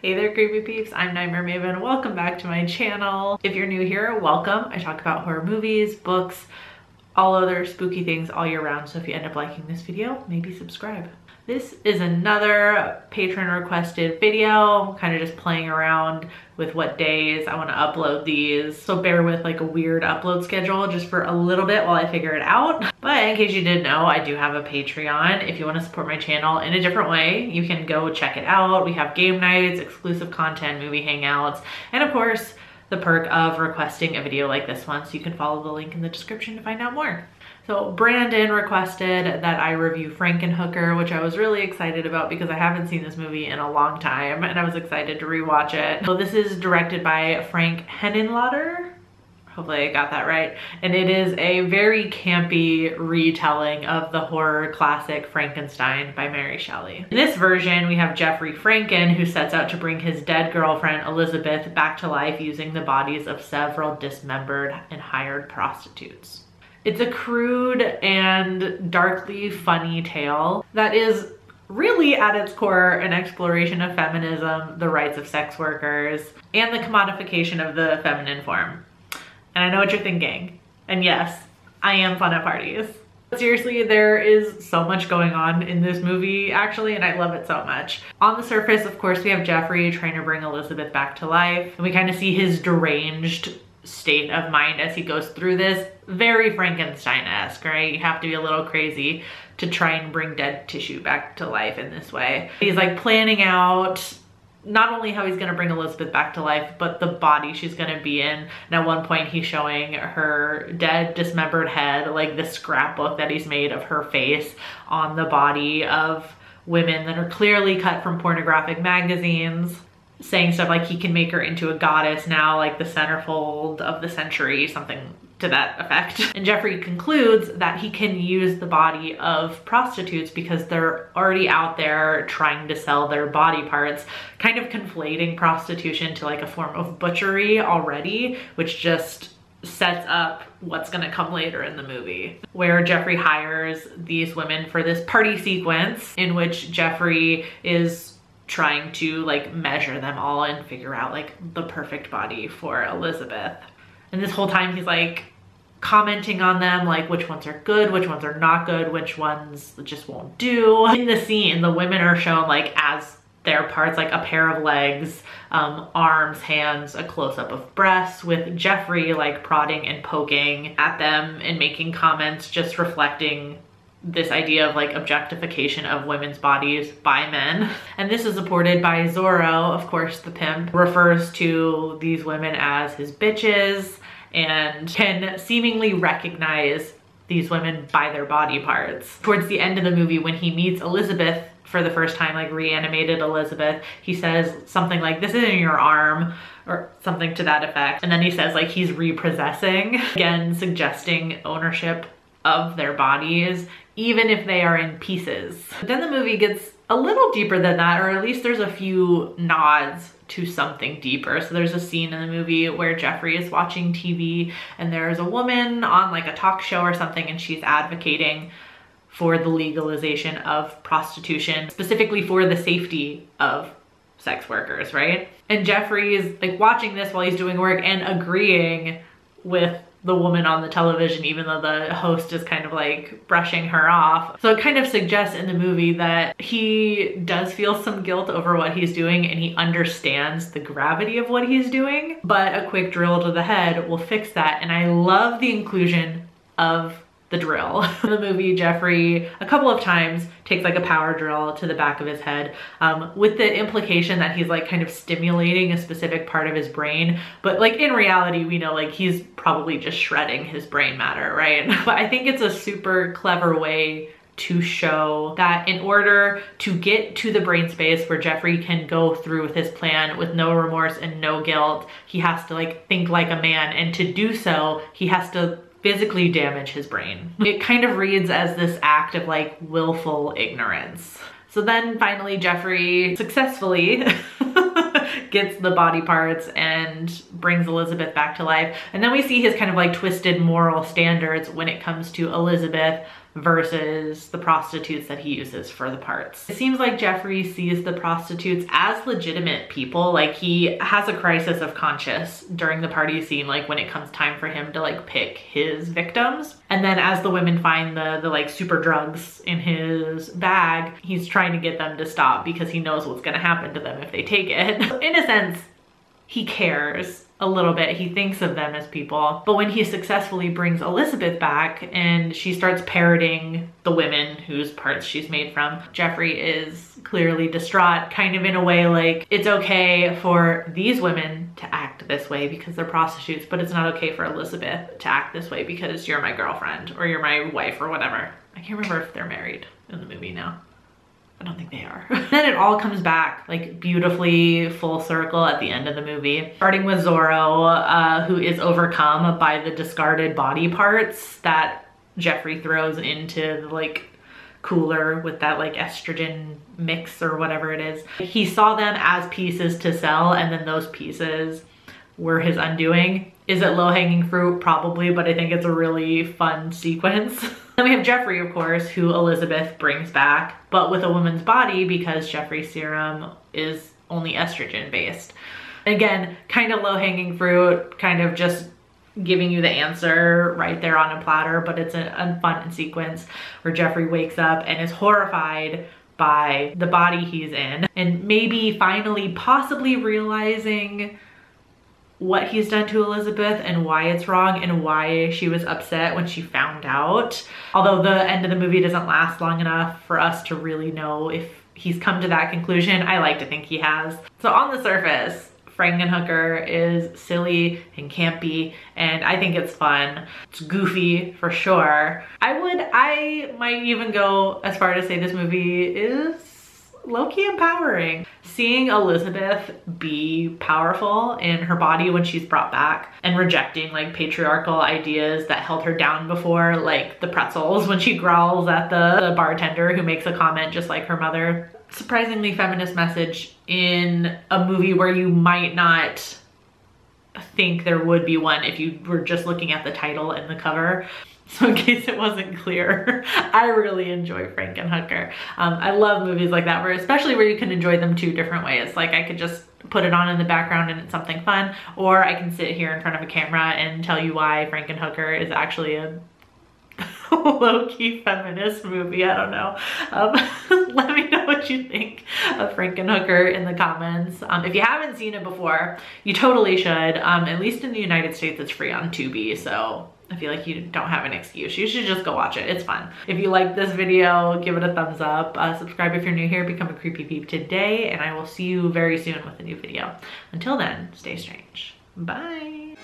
Hey there, creepy peeps. I'm Nightmare Maven. Welcome back to my channel. If you're new here, welcome. I talk about horror movies, books, all other spooky things all year round. So if you end up liking this video, maybe subscribe. This is another patron requested video, kind of just playing around with what days I want to upload these. So bear with like a weird upload schedule just for a little bit while I figure it out. But in case you didn't know, I do have a Patreon. If you want to support my channel in a different way, you can go check it out. We have game nights, exclusive content, movie hangouts, and of course, the perk of requesting a video like this one. So you can follow the link in the description to find out more. So Brandon requested that I review Frankenhooker, which I was really excited about because I haven't seen this movie in a long time and I was excited to rewatch it. So this is directed by Frankenhooker. Hopefully I got that right. And it is a very campy retelling of the horror classic Frankenstein by Mary Shelley. In this version, we have Jeffrey Franken, who sets out to bring his dead girlfriend Elizabeth back to life using the bodies of several dismembered and hired prostitutes. It's a crude and darkly funny tale that is really at its core an exploration of feminism, the rights of sex workers, and the commodification of the feminine form. And I know what you're thinking. And yes, I am fun at parties. But seriously, there is so much going on in this movie actually, and I love it so much. On the surface, of course, we have Jeffrey trying to bring Elizabeth back to life. And we kind of see his deranged state of mind as he goes through this. Very Frankenstein-esque, right? You have to be a little crazy to try and bring dead tissue back to life in this way. He's like planning out not only how he's gonna bring Elizabeth back to life, but the body she's gonna be in. And at one point he's showing her dead, dismembered head, like the scrapbook that he's made of her face on the body of women that are clearly cut from pornographic magazines, saying stuff like he can make her into a goddess now, like the centerfold of the century, something to that effect. And Jeffrey concludes that he can use the body of prostitutes because they're already out there trying to sell their body parts, kind of conflating prostitution to like a form of butchery already, which just sets up what's gonna come later in the movie, where Jeffrey hires these women for this party sequence in which Jeffrey is trying to like measure them all and figure out like the perfect body for Elizabeth. And this whole time he's like commenting on them, like which ones are good, which ones are not good, which ones just won't do. In the scene, the women are shown like as their parts, like a pair of legs, arms, hands, a close-up of breasts, with Jeffrey like prodding and poking at them and making comments just reflecting this idea of like objectification of women's bodies by men. And this is supported by Zorro, of course, the pimp, refers to these women as his bitches and can seemingly recognize these women by their body parts. Towards the end of the movie, when he meets Elizabeth for the first time, like reanimated Elizabeth, he says something like, "This isn't your arm," or something to that effect. And then he says like he's repossessing, again suggesting ownership of their bodies, even if they are in pieces. But then the movie gets a little deeper than that, or at least there's a few nods to something deeper. So there's a scene in the movie where Jeffrey is watching TV and there's a woman on like a talk show or something, and she's advocating for the legalization of prostitution, specifically for the safety of sex workers, right? And Jeffrey is like watching this while he's doing work and agreeing with the woman on the television, even though the host is kind of like brushing her off. So it kind of suggests in the movie that he does feel some guilt over what he's doing and he understands the gravity of what he's doing, but a quick drill to the head will fix that. And I love the inclusion of the drill. In the movie, Jeffrey a couple of times takes like a power drill to the back of his head, with the implication that he's like kind of stimulating a specific part of his brain. But like in reality, we know like he's probably just shredding his brain matter, right? But I think it's a super clever way to show that in order to get to the brain space where Jeffrey can go through with his plan with no remorse and no guilt, he has to like think like a man. And to do so, he has to physically damage his brain. It kind of reads as this act of like willful ignorance. So then finally Jeffrey successfully gets the body parts and and brings Elizabeth back to life. And then we see his kind of like twisted moral standards when it comes to Elizabeth versus the prostitutes that he uses for the parts. It seems like Jeffrey sees the prostitutes as legitimate people. Like he has a crisis of conscience during the party scene, like when it comes time for him to like pick his victims. And then as the women find the like super drugs in his bag, he's trying to get them to stop because he knows what's gonna happen to them if they take it. In a sense, he cares a little bit. He thinks of them as people. But when he successfully brings Elizabeth back and she starts parroting the women whose parts she's made from, Jeffrey is clearly distraught, kind of in a way like, it's okay for these women to act this way because they're prostitutes, but it's not okay for Elizabeth to act this way because you're my girlfriend or you're my wife or whatever. I can't remember if they're married in the movie now. I don't think they are. Then it all comes back like beautifully full circle at the end of the movie. Starting with Zorro, who is overcome by the discarded body parts that Jeffrey throws into the like cooler with that like estrogen mix or whatever it is. He saw them as pieces to sell, and then those pieces were his undoing. Is it low-hanging fruit? Probably, but I think it's a really fun sequence. Then we have Jeffrey, of course, who Elizabeth brings back, but with a woman's body because Jeffrey's serum is only estrogen based. Again, kind of low-hanging fruit, kind of just giving you the answer right there on a platter, but it's a fun sequence where Jeffrey wakes up and is horrified by the body he's in, and maybe finally possibly realizing what he's done to Elizabeth and why it's wrong and why she was upset when she found out. Although the end of the movie doesn't last long enough for us to really know if he's come to that conclusion. I like to think he has. So on the surface, Frankenhooker is silly and campy, and I think it's fun. It's goofy for sure. I might even go as far to say this movie is low-key empowering. Seeing Elizabeth be powerful in her body when she's brought back and rejecting like patriarchal ideas that held her down before, like the pretzels when she growls at the bartender who makes a comment just like her mother. Surprisingly feminist message in a movie where you might not think there would be one if you were just looking at the title and the cover. So in case it wasn't clear, I really enjoy Frankenhooker. I love movies like that, especially where you can enjoy them two different ways. Like I could just put it on in the background and it's something fun, or I can sit here in front of a camera and tell you why Frankenhooker is actually a low-key feminist movie. I don't know. Let me know what you think of Frankenhooker in the comments. If you haven't seen it before, you totally should. At least in the United States, it's free on Tubi, so I feel like you don't have an excuse. You should just go watch it. It's fun. If you like this video, give it a thumbs up. Subscribe if you're new here. Become a creepy peep today, and I will see you very soon with a new video. Until then, stay strange. Bye.